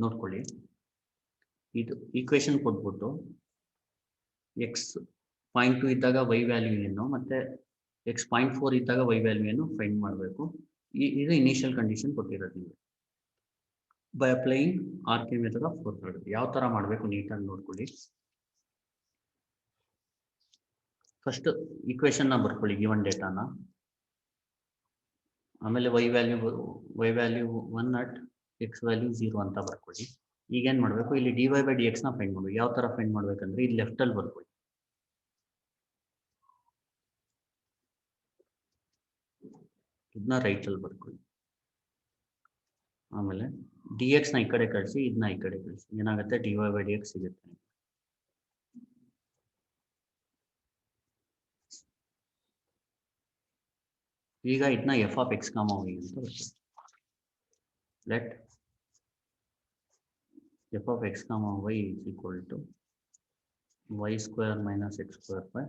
ನೋಡ್ಕೊಳ್ಳಿ, ಇದು ಈಕ್ವೇಶನ್ ಕೊಟ್ಬಿಟ್ಟು ಎಕ್ಸ್ 0.2 ಇದ್ದಾಗ y ವ್ಯಾಲ್ಯೂ ಏನು ಮತ್ತು ಎಕ್ಸ್ 0.4 ಇದ್ದಾಗ y ವ್ಯಾಲ್ಯೂ ಏನು ಫೈಂಡ್ ಮಾಡಬೇಕು. ಇದು ಇನಿಷಿಯಲ್ ಕಂಡೀಷನ್ ಕೊಟ್ಟಿರೋದು ನಿಮಗೆ. By applying RK method of fourth order. ಯಾವ ಥರ ಮಾಡಬೇಕು ನೀಟಾಗಿ ನೋಡ್ಕೊಳ್ಳಿ. ಫಸ್ಟ್ ಈಕ್ವೇಶನ್ನ ಬರ್ಕೊಳ್ಳಿ, ಗಿವನ್ ಡೇಟಾನ. ಆಮೇಲೆ y value 1 at X value 0 ಅಂತ ಬರ್ಕೊಳ್ಳಿ. ಈಗೇನು ಮಾಡಬೇಕು, ಇಲ್ಲಿ dy/dx ನ ಫೈಂಡ್ ಮಾಡಬೇಕು. ಯಾವ ಥರ ಫೈಂಡ್ ಮಾಡಬೇಕಂದ್ರೆ ಇಲ್ಲಿ ಲೆಫ್ಟಲ್ಲಿ ಬರ್ಕೊಳ್ಳಿ, ಇದನ್ನ ರೈಟಲ್ಲಿ ಬರ್ಕೊಳ್ಳಿ. ಆಮೇಲೆ dx ನ ಈ ಕಡೆ ಕಳಿಸಿ, ಇದನ್ನ ಈ ಕಡೆ ಕಳಿಸಿ. ಏನಾಗುತ್ತೆ, dy/dx ಸಿಗುತ್ತೆ. ಈಗ ಇದನ್ನ f of x, y ಅಂತ ಬರ್ಕೊಳ್ಳಿ. Let f of x, y is equal to y square minus x square by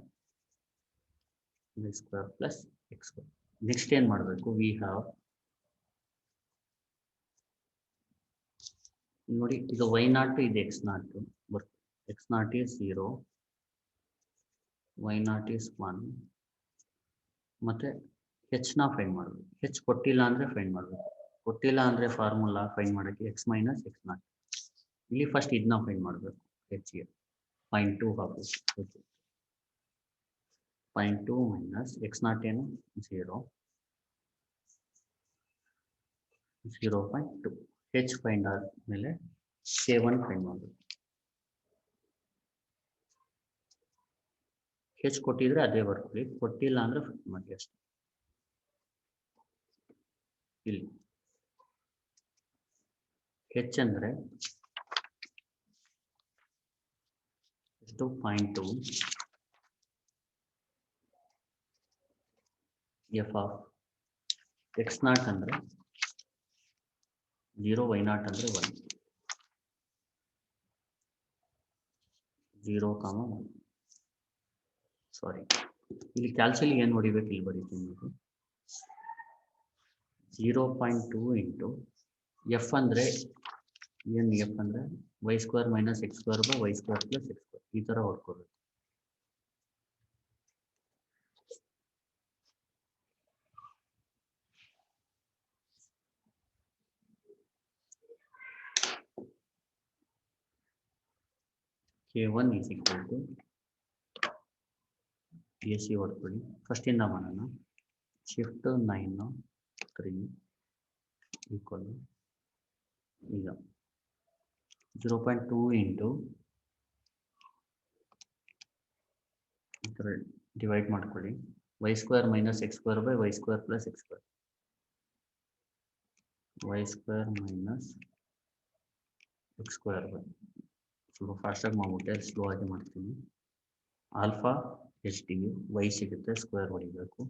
y square plus x square. Next ಏನು ಮಾಡಬೇಕು, ವಿ ಹ್ಯಾವ್ ನೋಡಿ, ಇದು y0, ಇದು x0 ಬರ್ತದೆ. x0 is 0, y0 is 1. ಮತ್ತೆ h ನ ಫೈಂಡ್ ಮಾಡಬೇಕು. h ಕೊಟ್ಟಿಲ್ಲ ಅಂದರೆ ಫೈಂಡ್ ಮಾಡಬೇಕು. ಕೊಟ್ಟಿಲ್ಲ ಅಂದರೆ ಫಾರ್ಮುಲಾ ಫೈಂಡ್ ಮಾಡೋಕ್ಕೆ x ಮೈನಸ್ x0. ಇಲ್ಲಿ ಫಸ್ಟ್ ಇದನ್ನ ಫೈಂಡ್ ಮಾಡಬೇಕು. h ಗೆ 0.2 ಹಾಕಬೇಕು. 0.2 ಮೈನಸ್ x0 ಏನು 0, 0.2. h ಫೈಂಡ್ ಆದಮೇಲೆ k1 ಫೈಂಡ್ ಮಾಡಬೇಕು. h ಕೊಟ್ಟಿದ್ರೆ ಅದೇ ಬರ್ಕೊಳ್ಳಿ, ಕೊಟ್ಟಿಲ್ಲ ಅಂದರೆ ಫೈಂಡ್ ಮಾಡಿ ಅಷ್ಟೇ. ಇಲ್ಲಿ h ಅಂದರೆ ಎಷ್ಟು, 0.2. f ಆಫ್ x0 ಅಂದರೆ 0, y0 ಅಂದರೆ 1. 0, 1. ಸಾರಿ, ಇಲ್ಲಿ ಕ್ಯಾಲ್ಸಿಯಲ್ಲಿ ಏನು ಹೊಡಿಬೇಕು, ಇಲ್ಲಿ ಬರೀತೀನಿ ನೀವು. 0.2 ಇಂಟು ಎಫ್ ಅಂದರೆ ಏನು, ಎಫ್ ಅಂದರೆ y square minus X square by y square plus X square. ಈ ಥರ ಹೊಡ್ಕೋಬೇಕು. k1 is equal to AC ಹೊಡ್ಕೊಳ್ಳಿ. ಫಸ್ಟಿಂದ ಮಾಡೋಣ. ಶಿಫ್ಟ್ 9 3 ಈಕ್ವಲ್ ಈಗ 0.2 ಇಂಟು ಈ ಥರ ಡಿವೈಡ್ ಮಾಡ್ಕೊಳ್ಳಿ. y square minus X square by y square plus X square. y square minus X square by, ಸ್ವಲ್ಪ ಫಾಸ್ಟಾಗಿ ಮಾಡ್ಬಿಟ್ಟೆ, ಸ್ಲೋ ಆಗಿ ಮಾಡ್ತೀನಿ. ಆಲ್ಫಾ ಎಚ್ ಡಿ ವೈ ಸಿಗುತ್ತೆ, ಸ್ಕ್ವೇರ್ ಹೊಡಿಬೇಕು.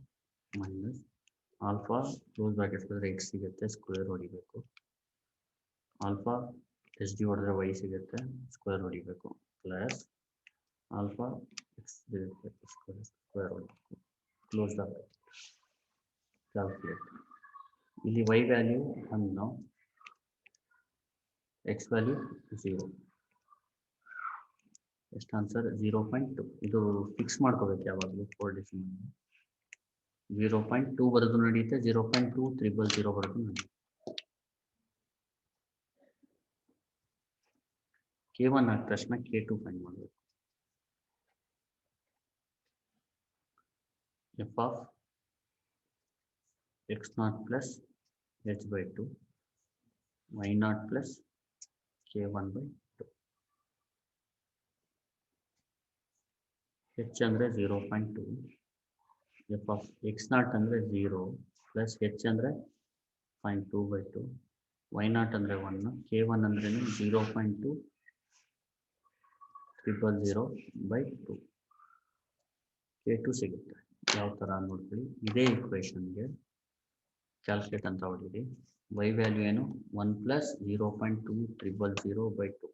ಮೈನಸ್ ಆಲ್ಫಾ ಕ್ಲೋಸ್ ಬ್ರಾಕೆಟ್ ಹೊಡೆದ್ರೆ ಎಕ್ಸ್ ಸಿಗುತ್ತೆ, ಸ್ಕ್ವೇರ್ ಹೊಡಿಬೇಕು. ಆಲ್ಫಾ ಎಚ್ ಡಿ ಹೊಡೆದ್ರೆ ವೈ ಸಿಗುತ್ತೆ, ಸ್ಕ್ವೇರ್ ಹೊಡಿಬೇಕು. ಪ್ಲಸ್ ಆಲ್ಫಾ ಎಕ್ಸ್ ಸಿಗುತ್ತೆ, ಸ್ಕ್ವೇರ್ ಹೊಡಿಬೇಕು. Close the bracket. ಕ್ಯಾಲ್ಕುಲೇಟ್. ಇಲ್ಲಿ y ವ್ಯಾಲ್ಯೂ 1, x ವ್ಯಾಲ್ಯೂ 0. ಎಷ್ಟು ಆನ್ಸರ್, 0.2. ಇದು ಫಿಕ್ಸ್ ಮಾಡ್ಕೋಬೇಕು ಯಾವಾಗಲೂ 4 ಡೆಸಿಮಲ್. 0.2 ಬರೋದು ನಡೆಯುತ್ತೆ, 0.200 ಬರೋದು ನಡೆಯುತ್ತೆ. k1 ಆದ ತಕ್ಷಣ k2 ಫೈಂಡ್ ಮಾಡಬೇಕು. f of x0 plus h/2 y0 plus k1/2. h ಅಂದರೆ 0.2, f ಆಫ್ x0 ಅಂದರೆ 0 ಪ್ಲಸ್ h ಅಂದರೆ 0.2/2, y0 ಅಂದರೆ 1, k1 ಅಂದ್ರೆ 0.200/2, k2 ಸಿಗುತ್ತೆ. ಯಾವ ಥರ ನೋಡ್ಕೊಳ್ಳಿ, ಇದೇ ಇಕ್ವೇಷನ್ಗೆ ಕ್ಯಾಲ್ಕುಲೇಟ್ ಅಂತ ಹೊಡೀರಿ. y ವ್ಯಾಲ್ಯೂ ಏನು, 1 ಪ್ಲಸ್ 0.200/2,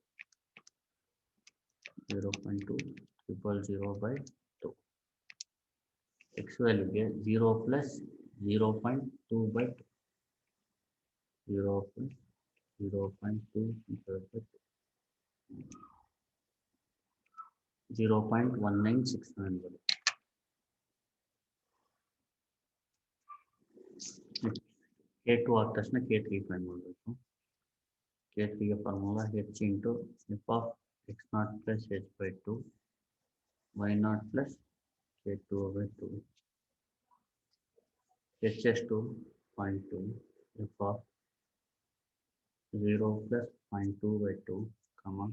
0.200/2. x ವ್ಯಾಲ್ಯೂಗೆ 0 ಪ್ಲಸ್ 0.2/2, 0 0.2 0.1967 ಬರುತ್ತೆ. K2 ಆದ ತಕ್ಷಣ K3 ಫೈಂಡ್ ಮಾಡಬೇಕು. K3 ಗೆ formula h into F of X not plus h by 2 y not plus K2 by 2 h ಎಷ್ಟು 0.2 F of 0 plus 0.2 by 2 comma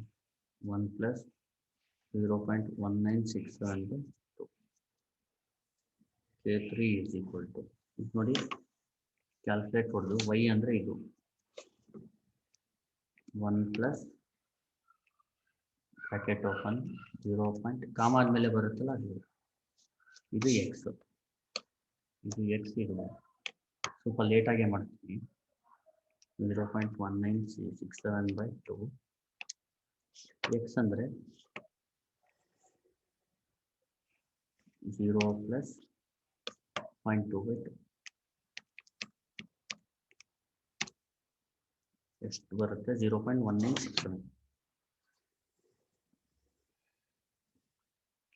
1 plus 0.1967 by 2. K3 is equal to ನೋಡಿ calculate ಹೊಡೆದು y ಅಂದರೆ ಇದು 1 plus bracket open 0. ಕಾಮ ಆದಮೇಲೆ ಬರುತ್ತಲ್ಲ ಅದು ಇದು ಎಕ್ಸ್, ಇದು ಎಕ್ಸ್. ಇದು ಸ್ವಲ್ಪ ಲೇಟಾಗೆ ಮಾಡ್ತೀನಿ. 0.1967 by 2 ಎಕ್ಸ್ ಅಂದರೆ 0 plus 0.2 by 2 ಎಷ್ಟು ಬರುತ್ತೆ 0.1967.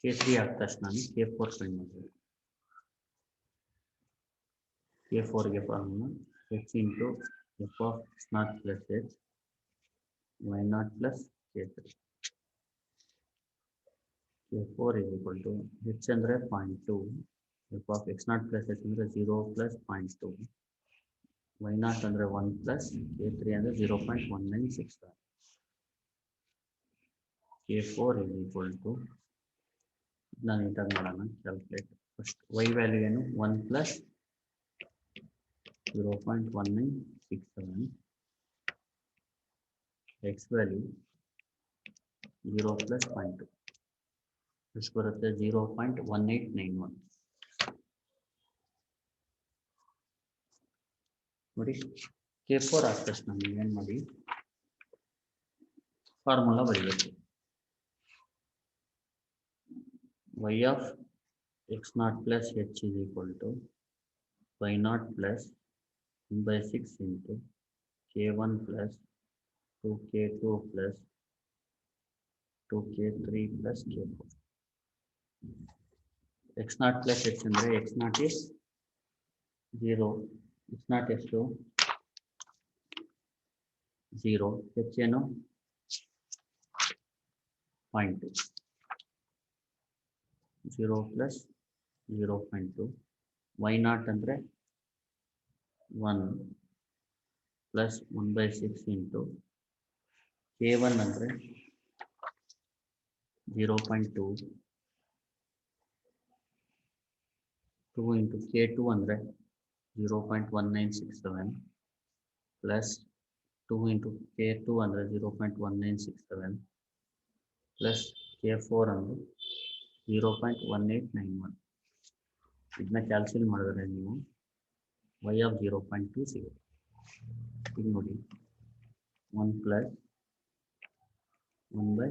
K3 ಆದ ತಕ್ಷಣ K4 ಫೈಂಡ್ ಮಾಡಬೇಕು. K4 ಗೆ formula h into F of X not plus h y not plus K3. K4 is equal to h ಅಂದರೆ 0.2 F of X not plus h ಅಂದರೆ 0 plus 0.2 y not ಅಂದರೆ 1 plus K3 ಅಂದರೆ 0.1967. K4 is equal to ನಾನು ನೀಟಾಗಿ ಮಾಡೋಣ calculate. First y value ಏನು 1 plus 0.1967, x value 0 plus 0.2 ಎಷ್ಟು ಬರುತ್ತೆ 0.1891. ನೋಡಿ K4 ಆದ ತಕ್ಷಣ ಏನು ಮಾಡಿ ಫಾರ್ಮುಲಾ ಬರೀಬೇಕು. y of x naught plus h is equal to y naught plus 1 by 6 into K1 plus 2K2 plus 2K3 plus K4. x naught plus h ಅಂದರೆ x naught is 0, x naught ಎಷ್ಟು 0, h ಏನು 0.2, 0 plus 0.2, y naught ಅಂದರೆ 1 plus 1 by 6 into K1 ಅಂದರೆ 0.2, 2 into K2 ಅಂದರೆ 0.1967 plus 2 into K2 ಅಂದರೆ 0.1967 plus K4 ಅಂದರೆ 0.1891. ಇದನ್ನ calculate ಮಾಡಿದ್ರೆ ನೀವು y of 0.2 ಸಿಗುತ್ತೆ. ಈಗ ನೋಡಿ 1 plus 1 by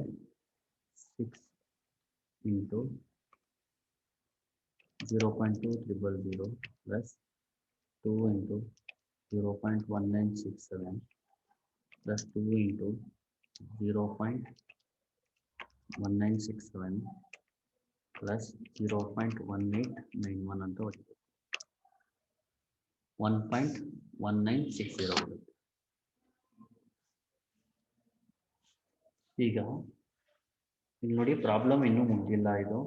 6 into 0.2000 plus 2 into 0.1967 plus 2 into 0.1967 plus 0.1891 ಅಂತ ಹೊಡಿಬೇಕು. 1.1960 ಬರುತ್ತೆ. ಈಗ ಇಲ್ಲಿ ನೋಡಿ ಪ್ರಾಬ್ಲಮ್ ಇನ್ನೂ ಮುಗಿದಿಲ್ಲ. ಇದು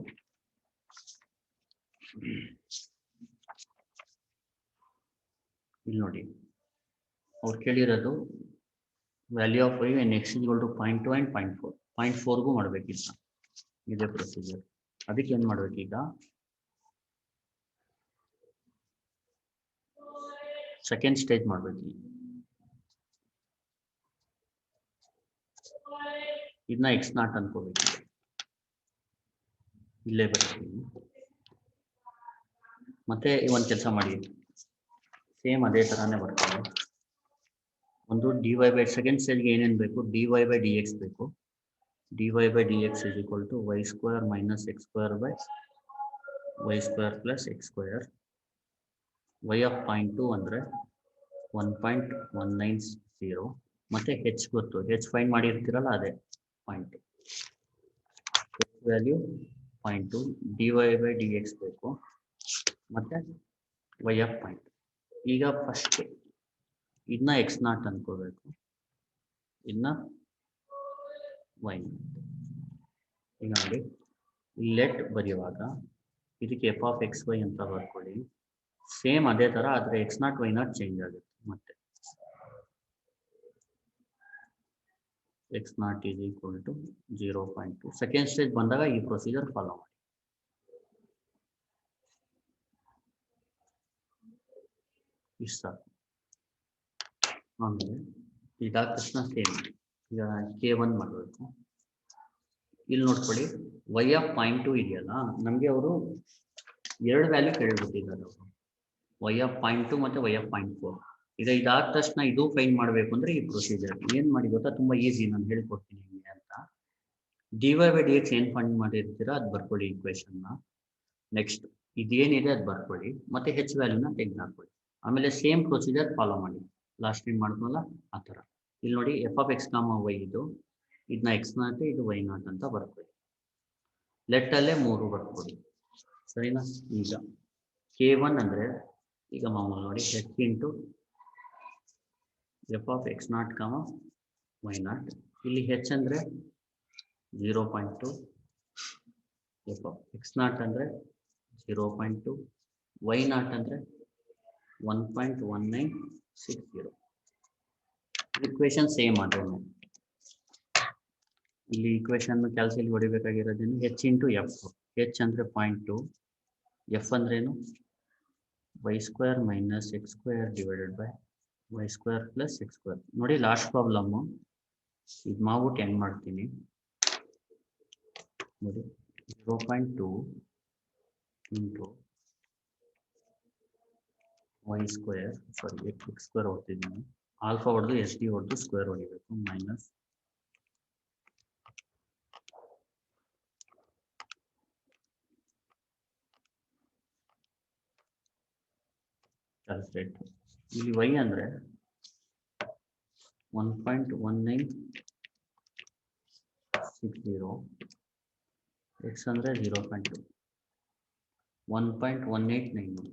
ಇಲ್ಲಿ ನೋಡಿ ಅವ್ರು ಕೇಳಿರೋದು value of y and x is equal to 0.2 and 0.4. 0.4ಗೂ ಮಾಡಬೇಕಿಲ್ಲ, ಇದೇ ಪ್ರೊಸೀಜರ್. ಅದಕ್ಕೆ ಏನು ಮಾಡ್ಬೇಕೀಗ ಸೆಕೆಂಡ್ ಸ್ಟೇಜ್ ಮಾಡ್ಬೇಕು. ಇದನ್ನ ಎಕ್ಸ್ ನಾಟ್ ಅನ್ಕೋಬೇಕು. ಇಲ್ಲೇ ಬರ್ತೀವಿ. ಮತ್ತೆ ಒಂದು ಕೆಲಸ ಮಾಡಿ, ಸೇಮ್ ಅದೇ ಥರಾನೇ ಬರ್ತದೆ. ಒಂದು dy ಬೈ ಸೆಕೆಂಡ್ ಸ್ಟೇಜ್ಗೆ ಏನೇನು ಬೇಕು, dy ಬೈ ಡಿ ಎಕ್ಸ್ ಬೇಕು. dy by dx is equal to y square minus x square by y square plus x square. y of 0.2 ಅಂದರೆ 1.190 ಮತ್ತೆ ಹೆಚ್ ಗೊತ್ತು, ಹೆಚ್ ಫೈಂಡ್ ಮಾಡಿರ್ತೀರಲ್ಲ ಅದೇ ಪಾಯಿಂಟ್. ವ್ಯಾಲ್ಯೂ 0.2 dy/dx ಬೇಕು, ಮತ್ತೆ y ಪಾಯಿಂಟ್. ಈಗ ಫಸ್ಟ್ ಇದನ್ನ x0 ಅನ್ಕೋಬೇಕು, ಇದನ್ನ y. ಈಗ ನೋಡಿ ಲೆಟ್ ಬರೆಯುವಾಗ ಇದಕ್ಕೆ f(x, y) ಅಂತ ಬರ್ಕೊಳ್ಳಿ. ಸೇಮ್ ಅದೇ ತರ, ಆದ್ರೆ x0 y0 ಚೇಂಜ್ ಆಗುತ್ತೆ. ಮತ್ತೆ x0 = 0.2. ಸೆಕೆಂಡ್ ಸ್ಟೇಜ್ ಬಂದಾಗ ಈ ಪ್ರೊಸೀಜರ್ ಫಾಲೋ ಮಾಡಿ. ಇಷ್ಟ. ಆಮೇಲೆ ಇದಾದ ತಕ್ಷಣ ಸೇಮ್ ಈಗ k1 ಮಾಡಬೇಕು. ಇಲ್ಲಿ ನೋಡ್ಕೊಳ್ಳಿ y(0.2) ಇದೆಯಲ್ಲ, ನಮಗೆ ಅವರು ಎರಡು ವ್ಯಾಲ್ಯೂ ಕೇಳ್ಬಿಟ್ಟಿದ್ದಾರೆ ಅವರು, y(0.2) ಮತ್ತೆ y(0.4). ಈಗ ಇದಾದ ತಕ್ಷಣ ಇದು ಫೈಂಡ್ ಮಾಡಬೇಕು ಅಂದ್ರೆ ಈ ಪ್ರೊಸೀಜರ್ ಏನ್ ಮಾಡಿ ಗೊತ್ತಾ, ತುಂಬಾ ಈಸಿ, ನಾನು ಹೇಳ್ಕೊಡ್ತೀನಿ ನಿಮಗೆ ಅಂತ. dy/dx ಏನ್ ಫೈಂಡ್ ಮಾಡಿರ್ತೀರಾ ಅದು ಬರ್ಕೊಳ್ಳಿ ಈಕ್ವೇಶನ್ ನ. ನೆಕ್ಸ್ಟ್ ಇದೇನಿದೆ ಅದು ಬರ್ಕೊಳ್ಳಿ, ಮತ್ತೆ ಹೆಚ್ ವ್ಯಾಲ್ಯೂನ ತೆಗೆದು ಹಾಕೊಳ್ಳಿ. ಆಮೇಲೆ ಸೇಮ್ ಪ್ರೊಸೀಜರ್ ಫಾಲೋ ಮಾಡಿ, ಲಾಸ್ಟ್ ಟೈಮ್ ಮಾಡ್ಕೊಲ್ಲ ಆ ಥರ. ಇಲ್ಲಿ ನೋಡಿ f(x, y) ಇದು, ಇದನ್ನ x0 ಇದು y0 ಅಂತ ಬರ್ಕೊಳ್ಳಿ. ಲೆಟ್ಟಲ್ಲೇ 3 ಬರ್ಕೊಳ್ಳಿ, ಸರಿನಾ? ಈಗ k1 ಅಂದ್ರೆ ಈಗ ಮಾಮೂಲು ನೋಡಿ h ಇಂಟು f(x0, y0). ಇಲ್ಲಿ h ಅಂದ್ರೆ 0.2, f(x0) ಅಂದ್ರೆ 0.2, y0 ಅಂದ್ರೆ 1.1960. ಈಕ್ವೇಶನ್ ಸೇಮ್ ಅದು. ಇಲ್ಲಿ ಈಕ್ವೇಶನ್ ಕ್ಯಾಲ್ಸಿಯಲ್ಲಿ ಹೊಡಿಬೇಕಾಗಿರೋದೇನು, h ಇಂಟು ಎಫ್. h ಅಂದ್ರೆ 0.2, f ಅಂದ್ರೇನು y² - x² divided by y² + x². ನೋಡಿ ಲಾಸ್ಟ್ ಪ್ರಾಬ್ಲಮ್ ಇದು ಮಾಡ್ಬಿಟ್ಟು ಹೆಂಗ್ ಮಾಡ್ತೀನಿ ನೋಡಿ, 0.2 ಇಂಟು y², ಸಾರಿ x² ಹೊಡ್ತಿದ್ದೀನಿ, ಆಲ್ಫಾ ಹೊಡೆದು ಎಸ್ ಡಿ ಹೊಡೆದು ಸ್ಕ್ವೇರ್ ಹೊಡಿಬೇಕು, ಮೈನಸ್ ಕ್ಯಾಲ್ಕುಲೇಟ್. ಇಲ್ಲಿ y ಅಂದ್ರೆ 1.1960, x ಅಂದ್ರೆ 0.2, 1.1891,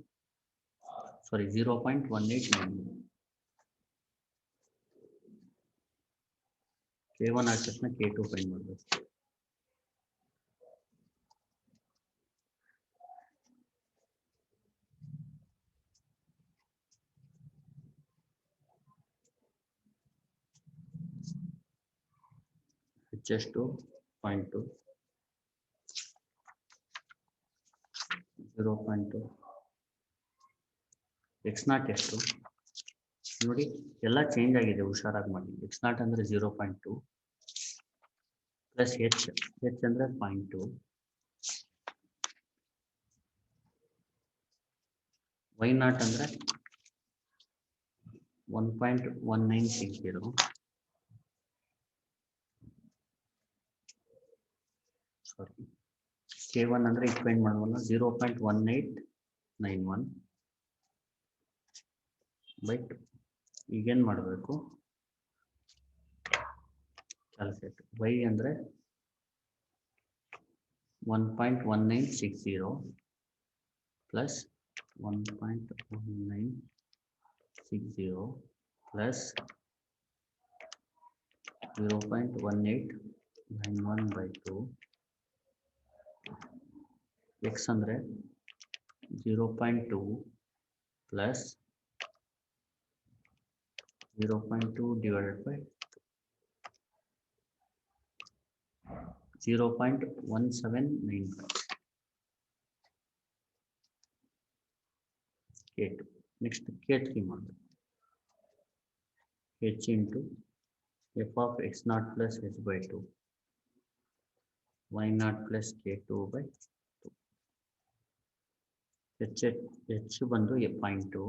ಸಾರಿ 0.1891. k1 ಆದ ತಕ್ಷಣ k2 ಫೈಂಡ್ ಮಾಡಬೇಕು. h(2) 0.2, 0.2, x0 ಎಷ್ಟು ನೋಡಿ, ಎಲ್ಲ ಚೇಂಜ್ ಆಗಿದೆ, ಹುಷಾರಾಗಿ ಮಾಡಿ. x0 ಅಂದ್ರೆ 0.2 ಪ್ಲಸ್ h ಅಂದ್ರೆ 0.2, y0 ಅಂದ್ರೆ 1.1960, ಸಾರಿ k1 ಅಂದ್ರೆ ಇದು ಫೈಂಡ್ ಮಾಡುವಲ್ಲ 0.1891 ಬೈ 2. ಈಗೇನು ಮಾಡಬೇಕು, ಕ್ಯಾಲ್ಕುಲೇಟ್. y ಅಂದರೆ 1.1960 ಪ್ಲಸ್ 1.1960 ಪ್ಲಸ್ 0.1891 ಬೈ 2. x ಅಂದರೆ 0.2 plus 0.2 divided by 0.1795. k2. Next k3 ಮಾಡಬೇಕು. h into f(x0 + h/2, y0 + k2 by 2. h ಬಂದು 0.2,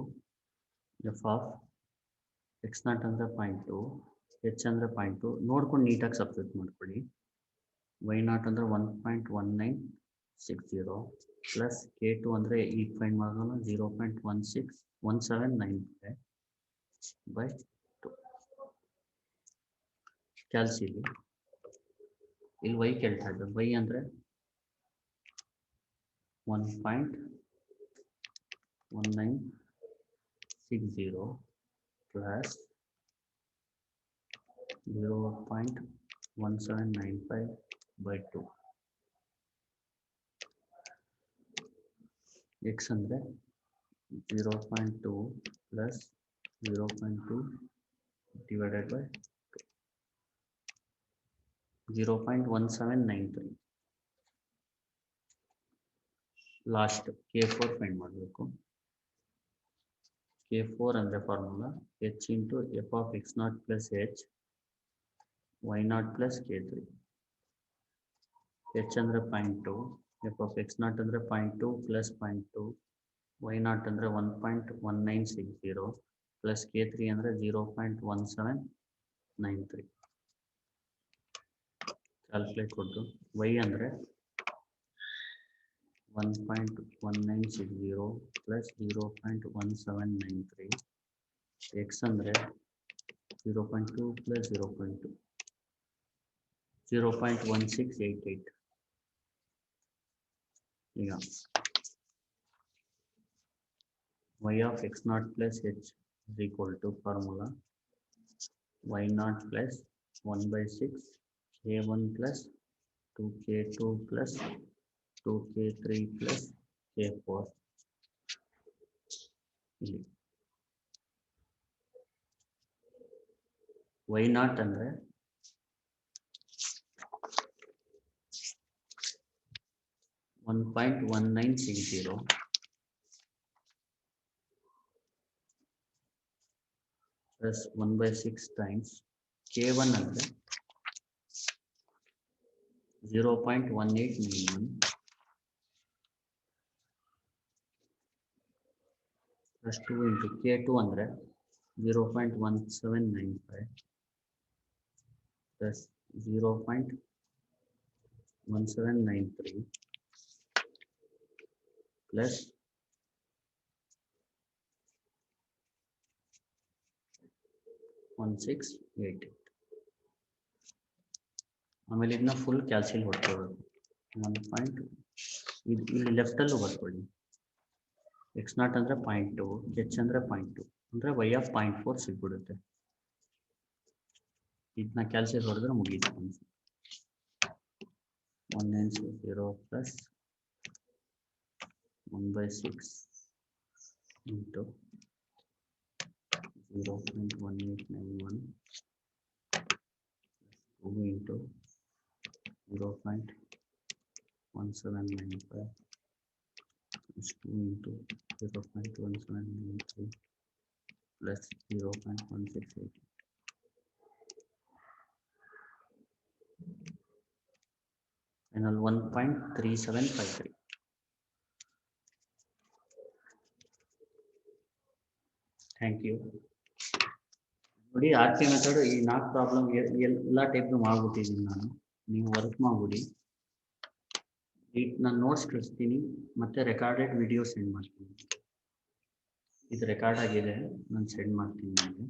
f(x0) ಅಂದ್ರೆ 0.2, h ಅಂದ್ರೆ 0.2 ನೋಡ್ಕೊಂಡು ನೀಟಾಗಿ ಸಬ್ಸ್ಟಿಟ್ಯೂಟ್ ಮಾಡ್ಕೊಳ್ಳಿ. y0 ಅಂದ್ರೆ 1.1960 ಪ್ಲಸ್ k2 ಅಂದ್ರೆ ಈಗ ಫೈಂಡ್ ಮಾಡೋಣ 0.1795 ಬೈ 2. ಕ್ಯಾಲ್ಸಿ ಇಲ್ಲಿ y ಕೇಳ್ತಾ ಇದ್ದಾರೆ. y ಅಂದ್ರೆ 1.1960 plus 0.1795 by 2. x ಅಂದ್ರೆ 0.2 plus 0.2 divided by 0.1793. Last K4 find ಮಾಡಬೇಕು. K4 ಅಂದ್ರೆ formula h into f of x0 plus h y0 plus K3. h ಅಂದ್ರೆ 0.2, f of x0 ಅಂದ್ರೆ 0.2 plus 0.2, y0 ಅಂದ್ರೆ 1.1960 plus K3 ಅಂದ್ರೆ 0.1793. ಕ್ಯಾಲ್ಕುಲೇಟ್ ಕೊಟ್ಟು y ಅಂದ್ರೆ 1.1960 plus 0.1793, x ಅಂದ್ರೆ 0.2 plus 0.2, 0.1688. ಈಗ y of x0 plus h is equal to formula y0 plus 1 by 6 k1 plus 2k2 plus 2k3 plus k4. ಇಲ್ಲಿ y0 ಅಂದ್ರೆ 1.1960 plus 1 by 6 times k1 ಅಂದ್ರೆ 0.1891 plus 2 into k2 ಅಂದ್ರೆ 0.1795 plus 0.1793 plus 1688. ಆಮೇಲೆ ಇದನ್ನ full ಕ್ಯಾಲ್ಸಿಲ್ ಹೊಡ್ಕೋಬೇಕು. 1. ಇಲ್ಲಿ left ಅಲ್ಲೂ ಬರ್ಕೊಳ್ಳಿ. x0 ಅಂದ್ರೆ 0.2, h ಅಂದ್ರೆ 0.2 ಅಂದ್ರೆ y of 0.4 ಸಿಗ್ಬಿಡುತ್ತೆ. ಇದನ್ನ ಕ್ಯಾಲ್ಸಿಲ್ ಹೊಡೆದ್ರೆ ಮುಗೀತು. 1960 plus 1 by 6 into 0.1891 2 into 0.1795 plus 2 into 0.1793 plus 0.1688. Final 1.3753. Thank you. ನೋಡಿ RK ಮೆಥಡ್ ಈ 4 ಪ್ರಾಬ್ಲಮ್ ಎಲ್ಲ ಟೈಪ್ ಮಾಡ್ಬಿಟ್ಟಿದ್ದೀನಿ ನಾನು. ನೀವು ವರ್ಕ್ ಮಾಡ್ಬಿಡಿ. ನಾನು ನೋಟ್ಸ್ ಕಳಿಸ್ತೀನಿ ಮತ್ತೆ ರೆಕಾರ್ಡೆಡ್ ವಿಡಿಯೋ ಸೆಂಡ್ ಮಾಡ್ತೀನಿ. ಇದು ರೆಕಾರ್ಡ್ ಆಗಿದೆ, ನಾನು ಸೆಂಡ್ ಮಾಡ್ತೀನಿ ನಿಮಗೆ.